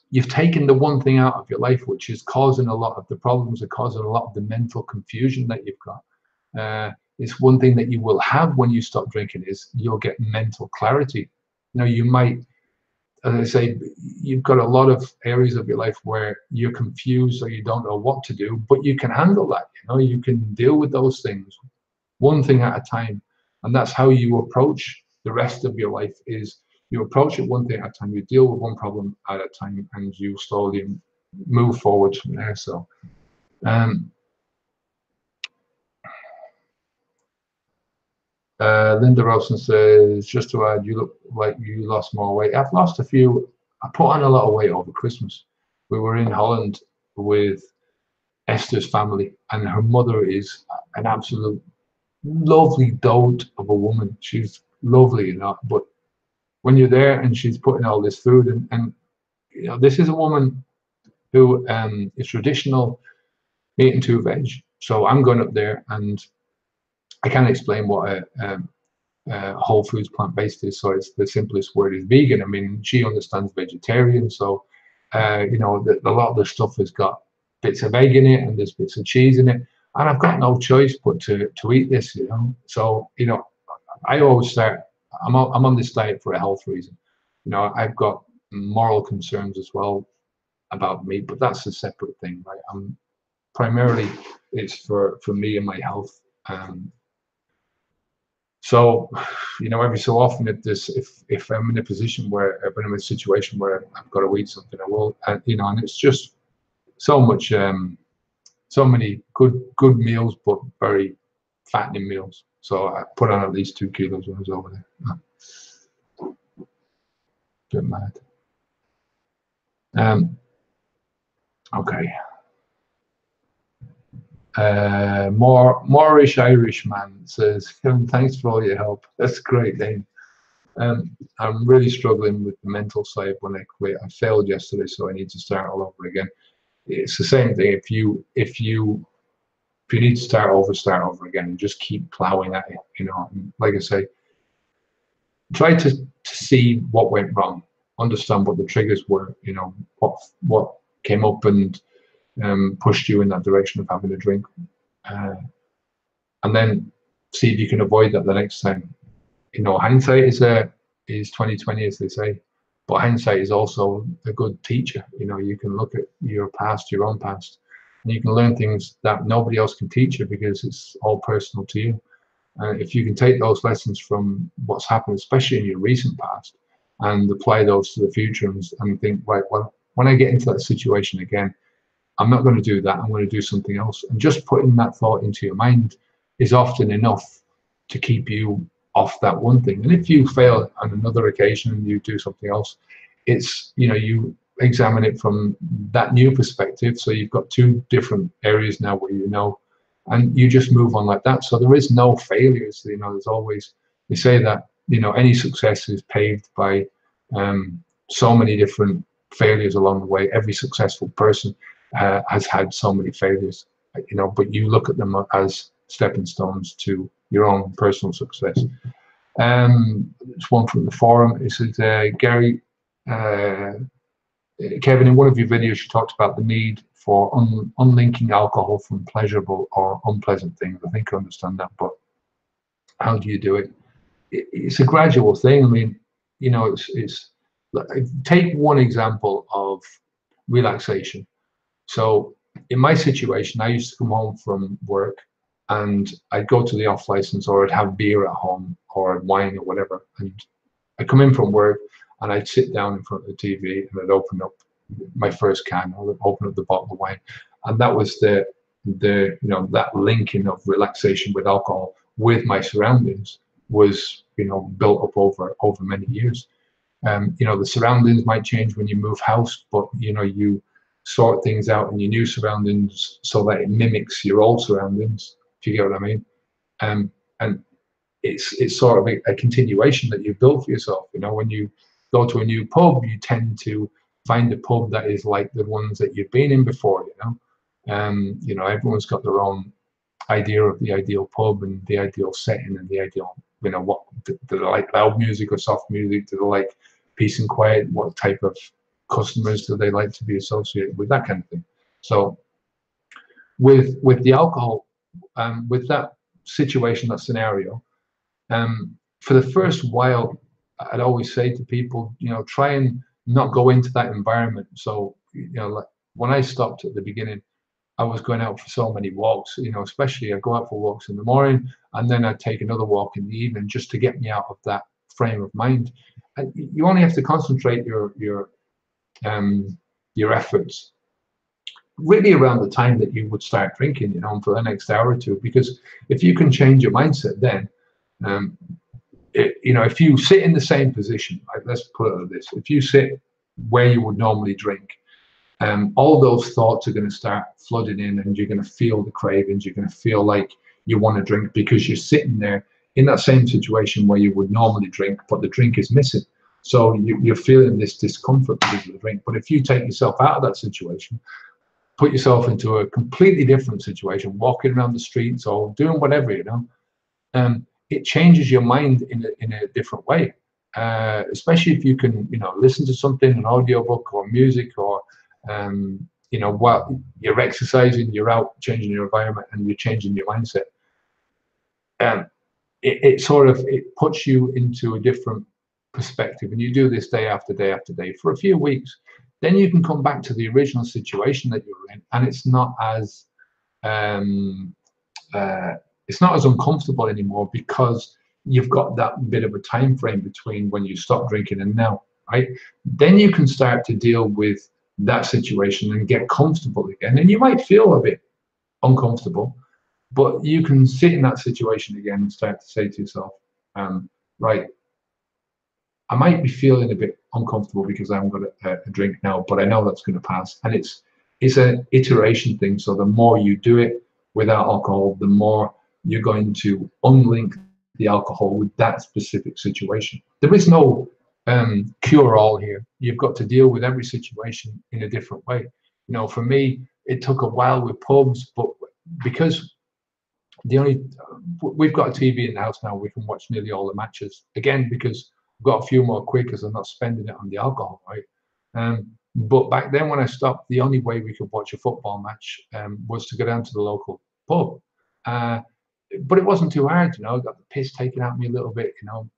you've taken the one thing out of your life which is causing a lot of the problems, and causing a lot of the mental confusion that you've got. It's one thing that you will have when you stop drinking, is you'll get mental clarity. You might, as I say, you've got a lot of areas of your life where you're confused or you don't know what to do, but you can handle that. You can deal with those things one thing at a time. And that's how you approach the rest of your life, is, You approach it one thing at a time, you deal with one problem at a time, and you slowly move forward from there. So Linda Rosen says, just to add, you look like you lost more weight. I've lost a few. I put on a lot of weight over Christmas. We were in Holland with Esther's family, and her mother is an absolute lovely dote of a woman. She's lovely, you know, but when you're there and she's putting all this food, and you know, this is a woman who is traditional meat and two veg. So I'm going up there, and I can't explain what whole foods plant-based is, so it's the simplest word is vegan. I mean, she understands vegetarian, so you know, a lot of the stuff has got bits of egg in it and there's bits of cheese in it, and I've got no choice but to eat this, you know. So you know, I always start, I'm on this diet for a health reason. You know, I've got moral concerns as well about meat, but that's a separate thing, right? I'm primarily, it's for me and my health. So, you know, every so often, if I'm in a position where, if I'm in a situation where I've got to eat something, I will. You know, and it's just so much, so many good meals, but very fattening meals. So I put on at least 2 kilos when I was over there. Bit mad. Okay. Moorish Irish man says, Kevin, thanks for all your help. That's a great name. I'm really struggling with the mental side when I quit. I failed yesterday, so I need to start all over again. It's the same thing. If you need to start over again, and just keep plowing at it. You know, like I say, try to see what went wrong, understand what the triggers were. You know, what came up and pushed you in that direction of having a drink, and then see if you can avoid that the next time. You know, hindsight is 20/20, as they say, but hindsight is also a good teacher. You know, you can look at your past, your own past, and you can learn things that nobody else can teach you because it's all personal to you. And if you can take those lessons from what's happened, especially in your recent past, and apply those to the future, and think, right, well, when I get into that situation again, I'm not going to do that. I'm going to do something else. And just putting that thought into your mind is often enough to keep you off that one thing. And if you fail on another occasion and you do something else, it's, you know, you examine it from that new perspective. So you've got 2 different areas now where you know, and you just move on like that. So there is no failures. You know, there's always, they say that, you know, any success is paved by so many different failures along the way. Every successful person has had so many failures, you know, but you look at them as stepping stones to your own personal success. It's one from the forum. It says, Gary, Kevin, in one of your videos, you talked about the need for unlinking alcohol from pleasurable or unpleasant things. I think I understand that, but how do you do it? It's a gradual thing. I mean, you know, it's take one example of relaxation. So in my situation, I used to come home from work and I'd go to the off license, or I'd have beer at home or wine or whatever. And I'd come in from work and I'd sit down in front of the TV and I'd open up my first can, I'd open up the bottle of wine. And that was the you know, that linking of relaxation with alcohol with my surroundings was, you know, built up over many years. You know, the surroundings might change when you move house, but you know, you sort things out in your new surroundings so that it mimics your old surroundings, if you get what I mean. And it's sort of a continuation that you've built for yourself. You know, when you go to a new pub, you tend to find a pub that is like the ones that you've been in before, you know, everyone's got their own idea of the ideal pub and the ideal setting and the ideal, you know, what do they like, loud music or soft music? Do they like peace and quiet? What type of customers do they like to be associated with? That kind of thing. So with the alcohol, with that situation, that scenario, for the first while, I'd always say to people, you know, try and not go into that environment. So, you know, like when I stopped at the beginning, I was going out for so many walks, you know, especially I'd go out for walks in the morning and then I'd take another walk in the evening just to get me out of that frame of mind. you only have to concentrate your efforts really around the time that you would start drinking, you know, for the next hour or two. Because if you can change your mindset, then you know, if you sit in the same position, like, let's put it like this: if you sit where you would normally drink, all those thoughts are going to start flooding in, and you're going to feel the cravings. You're going to feel like you want to drink because you're sitting there in that same situation where you would normally drink, but the drink is missing. So you're feeling this discomfort because of the drink. But if you take yourself out of that situation, put yourself into a completely different situation, walking around the streets or doing whatever, you know, it changes your mind in a different way. Especially if you can, you know, listen to something, an audiobook or music, or you know, while you're exercising, you're out changing your environment and you're changing your mindset. It sort of, it puts you into a different perspective, and you do this day after day after day for a few weeks. Then you can come back to the original situation that you were in, and it's not as uncomfortable anymore, because you've got that bit of a time frame between when you stop drinking and now, right? Then you can start to deal with that situation and get comfortable again. And you might feel a bit uncomfortable, but you can sit in that situation again and start to say to yourself, right, I might be feeling a bit uncomfortable because I haven't got a drink now, but I know that's going to pass. And it's an iteration thing. So the more you do it without alcohol, the more you're going to unlink the alcohol with that specific situation. There is no cure-all here. You've got to deal with every situation in a different way. You know, for me, it took a while with pubs, but because we've got a TV in the house now, we can watch nearly all the matches again, because we've got a few more quid because I'm not spending it on the alcohol, right? But back then, when I stopped, the only way we could watch a football match was to go down to the local pub. But it wasn't too hard, you know. I got the piss taken out of me a little bit, you know,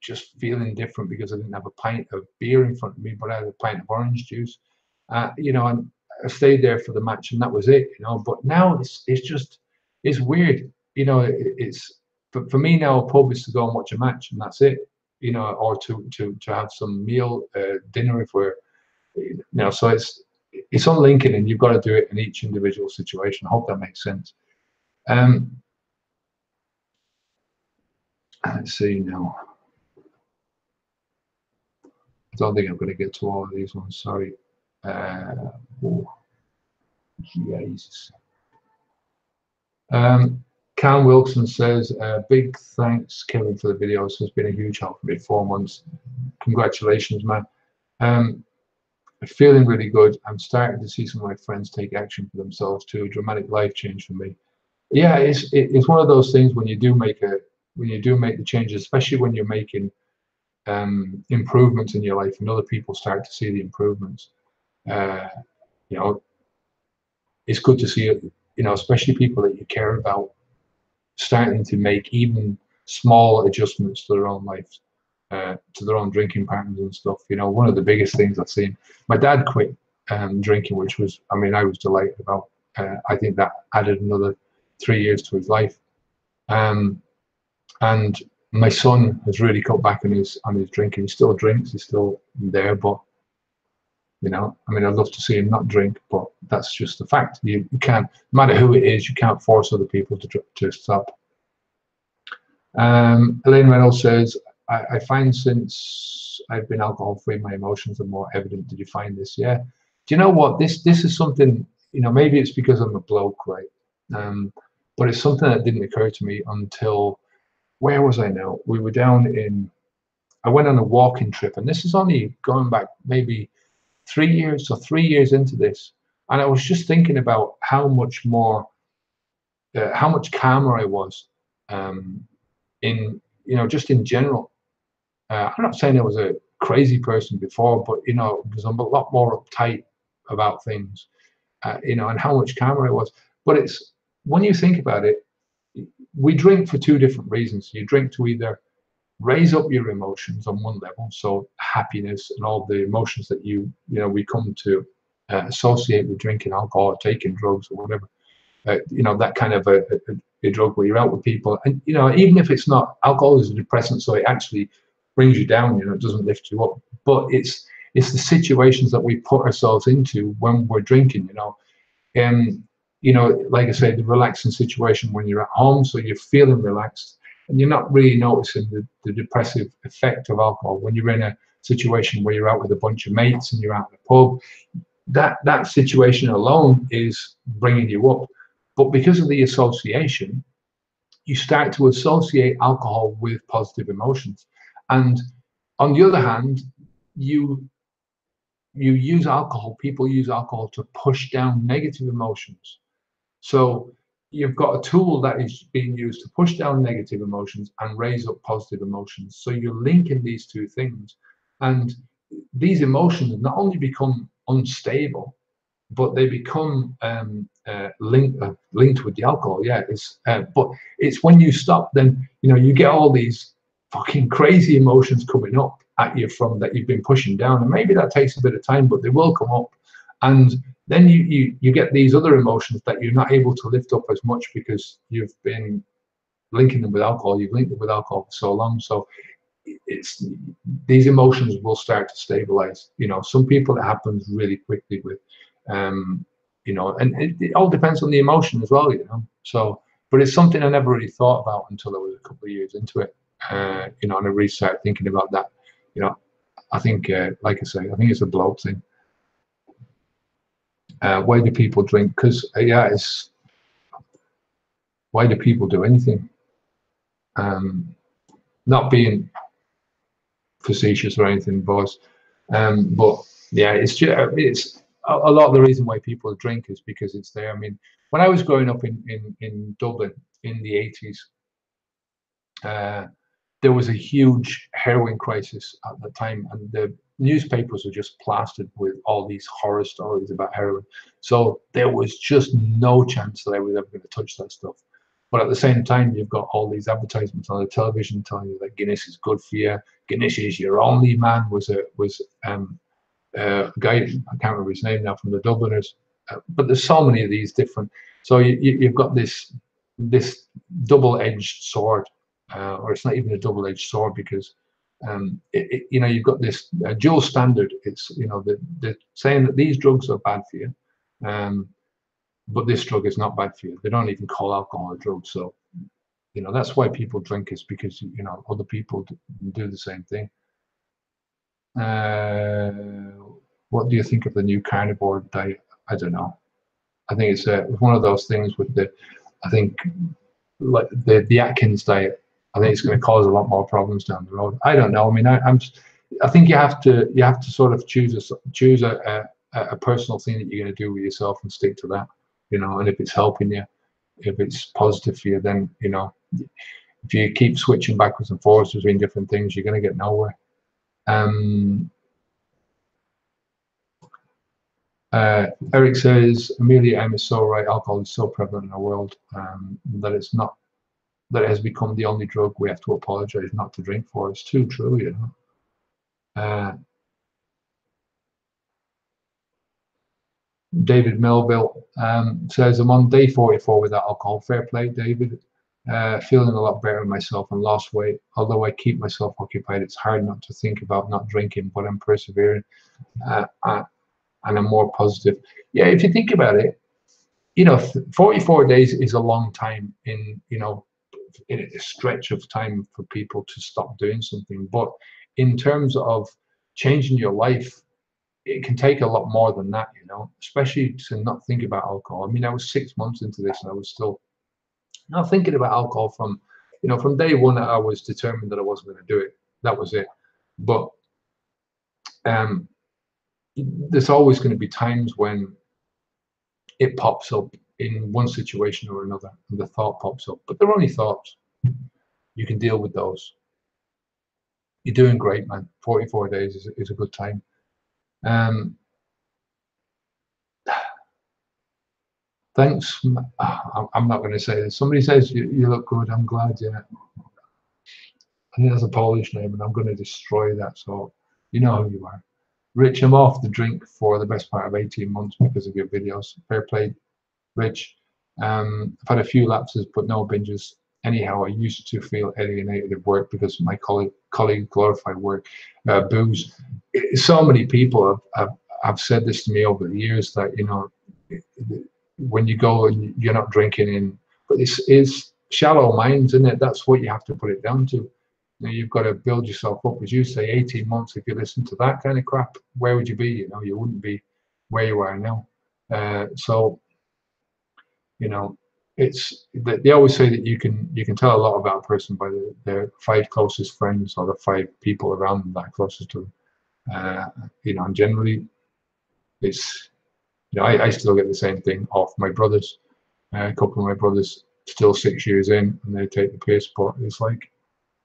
just feeling different because I didn't have a pint of beer in front of me, but I had a pint of orange juice, you know, and I stayed there for the match, and that was it, you know. But now it's weird, you know. For me now, a pub is to go and watch a match, and that's it, you know, or to have some meal, dinner if we're, you know. So it's unlinking, and you've got to do it in each individual situation. I hope that makes sense. Let's see now. I don't think I'm going to get to all of these ones. Sorry. Oh, Jesus. Cal Wilson says, big thanks, Kevin, for the videos. It's been a huge help for me. 4 months. Congratulations, man. Feeling really good. I'm starting to see some of my friends take action for themselves too. Dramatic life change for me. Yeah, it's one of those things when you do make the changes, especially when you're making improvements in your life, and other people start to see the improvements. You know, it's good to see it, you know, especially people that you care about starting to make even small adjustments to their own lives, to their own drinking patterns and stuff. You know, one of the biggest things I've seen, my dad quit drinking, which was, I mean, I was delighted about. I think that added another 3 years to his life. And my son has really cut back on his drinking. He still drinks, he's still there, but you know, I mean, I'd love to see him not drink, but that's just the fact. You can't, no matter who it is, you can't force other people to stop. Elaine Reynolds says, I find since I've been alcohol-free, my emotions are more evident. Did you find this? Yeah. Do you know what? This is something, you know, maybe it's because I'm a bloke, right? But it's something that didn't occur to me until, where was I now? We were down in, I went on a walking trip, and this is only going back maybe 3 years, so 3 years into this, and I was just thinking about how much calmer I was, in, you know, just in general. I'm not saying I was a crazy person before, but you know, because I'm a lot more uptight about things, you know, and how much calmer I was. But it's, when you think about it, we drink for two different reasons. You drink to either raise up your emotions on one level, so happiness and all the emotions that you know, we come to associate with drinking alcohol or taking drugs or whatever, you know, that kind of a drug where you're out with people, and you know, even if it's not, alcohol is a depressant, so it actually brings you down, you know, it doesn't lift you up. But it's the situations that we put ourselves into when we're drinking, you know. And, you know, like I say, the relaxing situation when you're at home, so you're feeling relaxed and you're not really noticing the depressive effect of alcohol. When you're in a situation where you're out with a bunch of mates and you're out in a pub, that situation alone is bringing you up. But because of the association, you start to associate alcohol with positive emotions. And on the other hand, you use alcohol, people use alcohol to push down negative emotions. So you've got a tool that is being used to push down negative emotions and raise up positive emotions. So you're linking these two things. And these emotions not only become unstable, but they become linked with the alcohol. Yeah, but it's when you stop, then you know you get all these fucking crazy emotions coming up at you from that you've been pushing down, and maybe that takes a bit of time, but they will come up, and then you get these other emotions that you're not able to lift up as much because you've been linking them with alcohol. You've linked them with alcohol for so long, so it's these emotions will start to stabilize. You know, some people it happens really quickly with, you know, and it all depends on the emotion as well. You know, so but it's something I never really thought about until I was a couple of years into it. You know, and I really started thinking about that. You know, I think, like I say, I think it's a bloke thing. Why do people drink? Because yeah, it's why do people do anything? Not being facetious or anything, boys. But yeah, it's a lot of the reason why people drink is because it's there. I mean, when I was growing up in Dublin in the 80s, there was a huge heroin crisis at the time, and the newspapers were just plastered with all these horror stories about heroin. So there was just no chance that I was ever going to touch that stuff. But at the same time, you've got all these advertisements on the television telling you that Guinness is good for you. Guinness is your only man was a guy, I can't remember his name now, from the Dubliners. But there's so many of these different. So you've got this double-edged sword, or it's not even a double-edged sword because you know, you've got this dual standard. It's, you know, they're saying that these drugs are bad for you, but this drug is not bad for you. They don't even call alcohol a drug. So you know, that's why people drink, is because, you know, other people do the same thing. What do you think of the new carnivore diet? I don't know. I think it's one of those things with I think like the Atkins diet. I think it's going to cause a lot more problems down the road. I don't know. I mean, I think you have to sort of choose a personal thing that you're going to do with yourself and stick to that. You know, and if it's helping you, if it's positive for you, then, you know, if you keep switching backwards and forwards between different things, you're going to get nowhere. Eric says, Amelia M is so right. Alcohol is so prevalent in our world that it has become the only drug we have to apologize not to drink for. It's too true, you know. David Melville says, I'm on day 44 without alcohol. Fair play, David. Feeling a lot better in myself and lost weight. Although I keep myself occupied, it's hard not to think about not drinking, but I'm persevering and I'm more positive. Yeah, if you think about it, you know, 44 days is a long time in, you know, in a stretch of time for people to stop doing something. But in terms of changing your life, it can take a lot more than that, you know, especially to not think about alcohol. I mean, I was 6 months into this and I was still not thinking about alcohol from, you know, from day one. I was determined that I wasn't going to do it. That was it. But there's always going to be times when it pops up in one situation or another, and the thought pops up. But they're only thoughts. You can deal with those. You're doing great, man. 44 days is a good time. Thanks. I'm not going to say this. Somebody says you look good. I'm glad. Yeah. I think that's a Polish name, and I'm going to destroy that. So you know who you are. Rich, I'm off the drink for the best part of 18 months because of your videos. Fair play, Rich. I've had a few lapses, but no binges. anyhow. I used to feel alienated at work because my colleague glorified work, booze. So many people have said this to me over the years, that, you know, when you go and you're not drinking in, but this is shallow minds, isn't it? That's what you have to put it down to. You know, you've got to build yourself up, as you say. 18 months, if you listen to that kind of crap, where would you be? You know, you wouldn't be where you are now. So, you know, it's, they always say that you can tell a lot about a person by their 5 closest friends, or the 5 people around them that are closest to them. You know, and generally, it's, you know, I still get the same thing off my brothers. A couple of my brothers still 6 years in, and they take the piss, but it's like,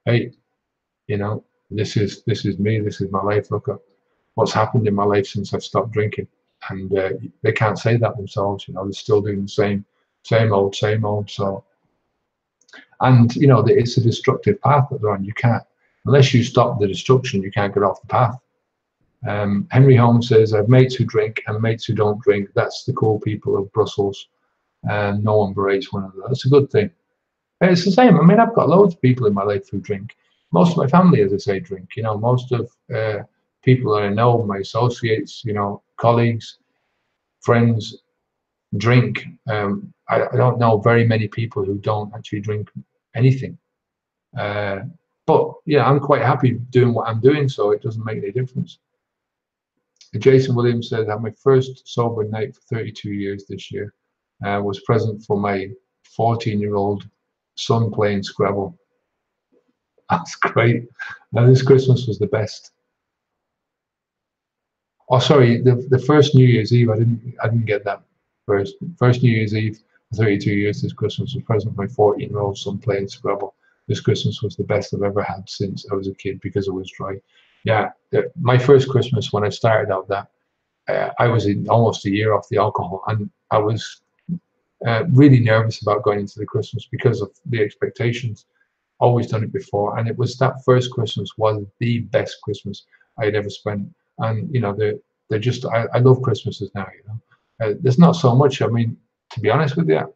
hey, you know, this is me, this is my life. Look at what's happened in my life since I've stopped drinking, and they can't say that themselves. You know, they're still doing the same old. So, and you know, it's a destructive path that they're on. You can't, unless you stop the destruction, you can't get off the path. Henry Holmes says, "I've mates who drink and mates who don't drink. That's the cool people of Brussels, and no one berates one another." That's a good thing. And it's the same. I mean, I've got loads of people in my life who drink. Most of my family, as I say, drink. You know, most of people that I know, my associates, you know, colleagues, friends, drink. I don't know very many people who don't actually drink anything. But yeah, I'm quite happy doing what I'm doing, so it doesn't make any difference. Jason Williams said, "I had my first sober night for 32 years this year. Was present for my 14-year-old son playing Scrabble." That's great. Now, this Christmas was the best. Oh, sorry, the first New Year's Eve, I didn't get that. First New Year's Eve for 32 years this Christmas was present for my 14-year-old son playing Scrabble. This Christmas was the best I've ever had since I was a kid, because it was dry. Yeah, my first Christmas when I started out that, I was in almost a year off the alcohol, and I was really nervous about going into the Christmas because of the expectations. Always done it before, and it was that first Christmas was the best Christmas I had ever spent. And you know, they're just, I love Christmases now. You know, there's not so much. I mean, to be honest with you,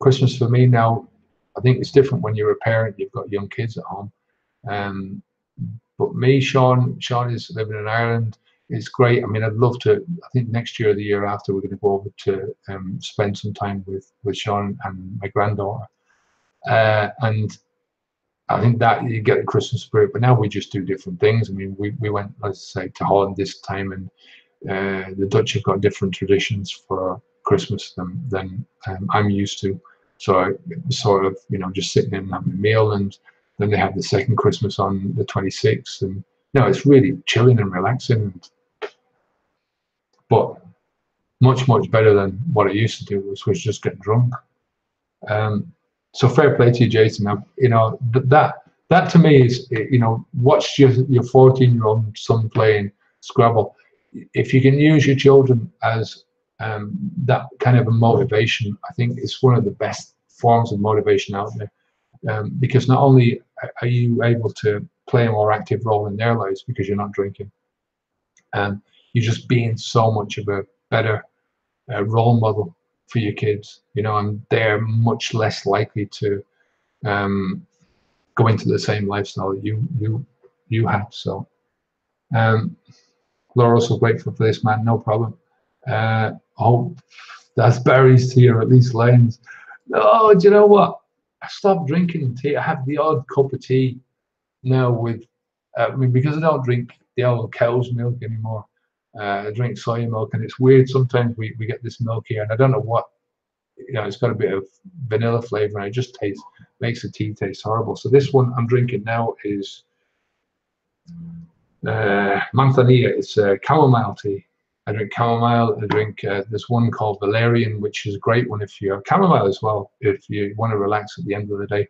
Christmas for me now, I think it's different when you're a parent. You've got young kids at home. But me, Sean is living in Ireland. It's great. I mean, I'd love to. I think next year or the year after, we're going to go over to spend some time with Sean and my granddaughter. And I think that you get the Christmas spirit. But now we just do different things. I mean, we went, let's say, to Holland this time, and the Dutch have got different traditions for Christmas than I'm used to. So I sort of, you know, just sitting in and having a meal, and then they have the second Christmas on the 26th, and you know, it's really chilling and relaxing, but much better than what I used to do, which was just get drunk. So fair play to you, Jason. Now, you know, that to me is, you know, watch your 14-year-old son playing Scrabble. If you can use your children as that kind of a motivation, I think it's one of the best forms of motivation out there. Because not only are you able to play a more active role in their lives because you're not drinking, you're just being so much of a better role model for your kids, you know, and they're much less likely to go into the same lifestyle that you have. So, Laura's so grateful for this, man. No problem. Oh, that's Barry's tea, or at least Lane's. Oh, do you know what? I stopped drinking tea. I have the odd cup of tea now with, I mean, because I don't drink the old cow's milk anymore. I drink soy milk, and it's weird. Sometimes we get this milk here, and I don't know what, you know, it's got a bit of vanilla flavor, and it just makes the tea taste horrible. So this one I'm drinking now is Manzanilla. It's chamomile tea. I drink chamomile. I drink there's one called Valerian, which is a great one if you're chamomile as well, if you want to relax at the end of the day.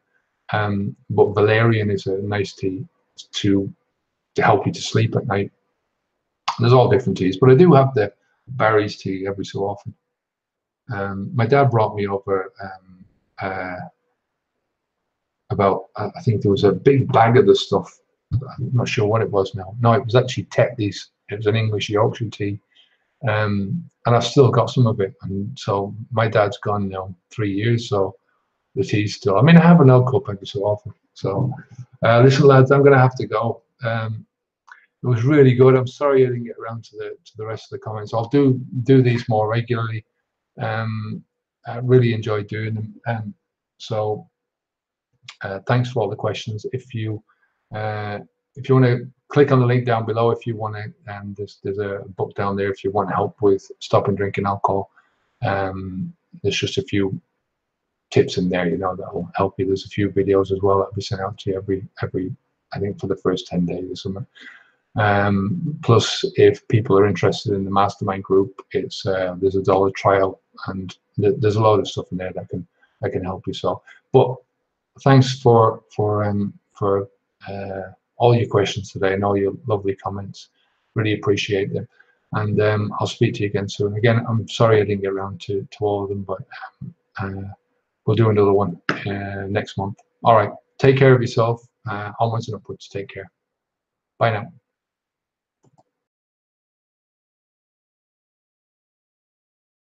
But Valerian is a nice tea to help you to sleep at night. There's all different teas, but I do have the Barry's tea every so often. My dad brought me over about, I think there was a big bag of the stuff. I'm not sure what it was now. No, it was actually Tetley's. It was an English Yorkshire tea. And I've still got some of it. And so my dad's gone now 3 years. So the tea still. I mean, I have an old cup every so often. So, listen, lads, I'm going to have to go. It was really good. I'm sorry I didn't get around to the rest of the comments. I'll do these more regularly. I really enjoyed doing them. So thanks for all the questions. If you want to click on the link down below, if you want to, there's a book down there if you want help with stopping drinking alcohol. There's just a few tips in there, that will help you. There's a few videos as well that we send out to you every I think for the first 10 days or something. Plus, if people are interested in the mastermind group, it's there's a $1 trial, and there's a lot of stuff in there that can help you. So, but thanks for all your questions today and all your lovely comments. Really appreciate them, and I'll speak to you again soon. Again, I'm sorry I didn't get around to all of them, but we'll do another one next month. All right, take care of yourself. Onwards and upwards. Take care. Bye now.